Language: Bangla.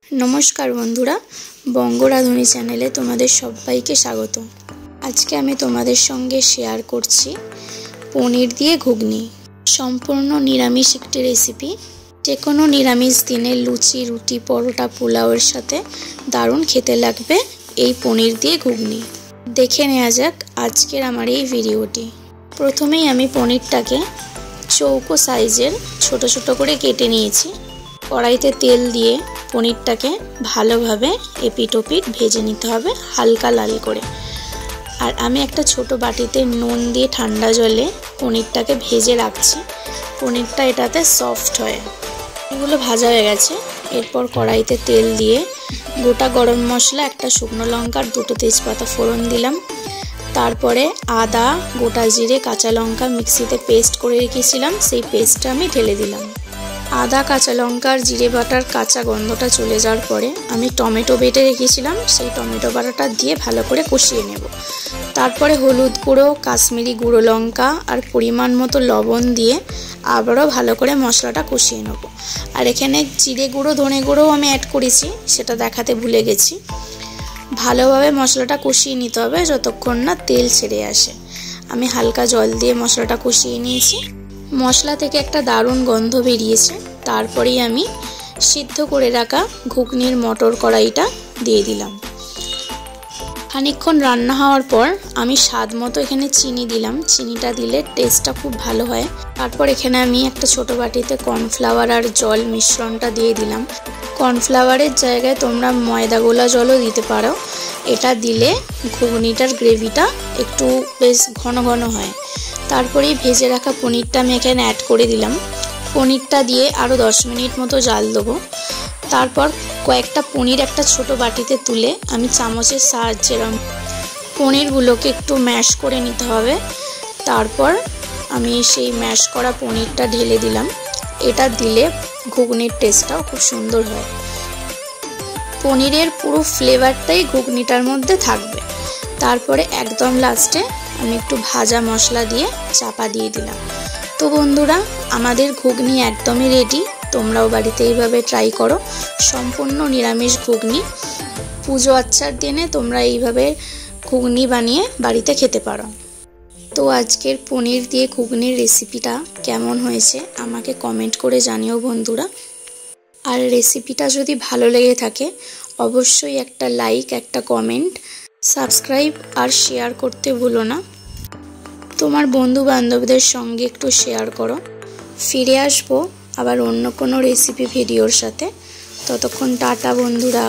नमस्कार बंधुरा बंग राधुनी चैनेले तुम्हादेर सबाइके स्वागत। आज के आमी तुम्हादेर संगे शेयर करछि पनीर दिए घुगनी। सम्पूर्ण निरामिष एकटी रेसिपि, जे कोनो निरामिष दिने लुचि रुटी परोटा पोलाओर साथे दारुण खेते लागबे एई पनीर दिए घुगनी। देखे नेওয়া যাক आजकेर आमार एई भिडियोटी। प्रथमेई आमी पनीरटाके चौको साइजेर छोटो छोटो करे केटे निয়েছি। कड़ाईते तेल दिए पनीरटाके भालोभाबे एपिट ओपिट भेजे निते होबे हालका लाल करे। और आमी एकटा छोटो बाटीते नुन दिए ठंडा जले पनीरटाके भेजे राखछि। पनीरटा एटाते सफ्ट हय। एगुलो भाजा हये गेछे। एरपर कड़ाईते तेल दिए गोटा गरम मशला एकटा शुकनो लंका और दुटो तेजपाता फोड़न दिलाम। तारपरे आदा गोटा जिरे काँचा लंका मिक्सिते पेस्ट करे रेखेछिलाम, सेई पेस्टटा आमी ढेले दिलाम। आदा काँचा लंका और जिरे बाटार काँचा गंधटा चले जाओयार परे आमी टमेटो बेटे रेखेछिलाम, सेई टमेटो बाटाटा दिए भालो करे कषिये नेब। तारपरे हलुद गुड़ो काश्मीरी गुड़ो लंका और परिमाण मतो लवण दिए आबारो भालो करे मशलाटा कषिये नेब। और एखाने जिरे गुड़ो धने गुड़ो आमी ऐड करेछि, सेटा देखाते भुले गेछि। भालोभाबे मशलाटा कषिये निते होबे যতক্ষণ ना तेल ছেড়ে আসে। आमी हालका जल दिए मशलाटा कषिये निয়েছি। मशला থেকে একটা দারুণ গন্ধ বেরিয়েছে। তারপরেই আমি সিদ্ধ করে রাখা ঘুগনির মটর কড়াইটা দিয়ে দিলাম। খানিকক্ষণ রান্না হওয়ার পর আমি স্বাদ মতো এখানে চিনি দিলাম। চিনিটা দিলে টেস্টটা খুব ভালো হয়। তারপর এখানে আমি একটা ছোট বাটিতে কর্নফ্লাওয়ার আর জল মিশ্রণটা দিয়ে দিলাম। কর্নফ্লাওয়ারের জায়গায় তোমরা ময়দা গোলা জলও দিতে পারো। এটা দিলে ঘুগনিটার গ্রেভিটা একটু বেশ ঘন ঘন হয়। তারপরে ভেজে রাখা পনিরটা আমি এখানে অ্যাড করে দিলাম। পনিরটা দিয়ে আরও 10 মিনিট মতো জাল দেবো। তারপর কয়েকটা পনির একটা ছোট বাটিতে তুলে আমি চামচের সাহায্যে পনিরগুলোকে একটু ম্যাশ করে নিতে হবে। তারপর আমি সেই ম্যাশ করা পনিরটা ঢেলে দিলাম। এটা দিলে ঘুগনির টেস্টটাও খুব সুন্দর হয়। পনিরের পুরো ফ্লেভারটাই ঘুগনিটার মধ্যে থাকবে। তারপরে একদম লাস্টে আমি একটু ভাজা মশলা দিয়ে চাপা দিয়ে দিলাম। তো বন্ধুরা আমাদের ঘুগনি একদমই রেডি। তোমরাও বাড়িতে এইভাবে ট্রাই করো। সম্পূর্ণ নিরামিষ ঘুগনি। পুজো আচ্চার দিনে তোমরা এইভাবে ঘুগনি বানিয়ে বাড়িতে খেতে পারো। তো আজকের পনির দিয়ে ঘুগনির রেসিপিটা কেমন হয়েছে আমাকে কমেন্ট করে জানিও বন্ধুরা। আর রেসিপিটা যদি ভালো লেগে থাকে অবশ্যই একটা লাইক একটা কমেন্ট সাবস্ক্রাইব আর শেয়ার করতে ভুলো না। তোমার বন্ধু বান্ধবদের সঙ্গে একটু শেয়ার করো। ফিরে আসবো আবার অন্য কোনো রেসিপি ভিডিওর সাথে। ততক্ষণ টাটা বন্ধুরা।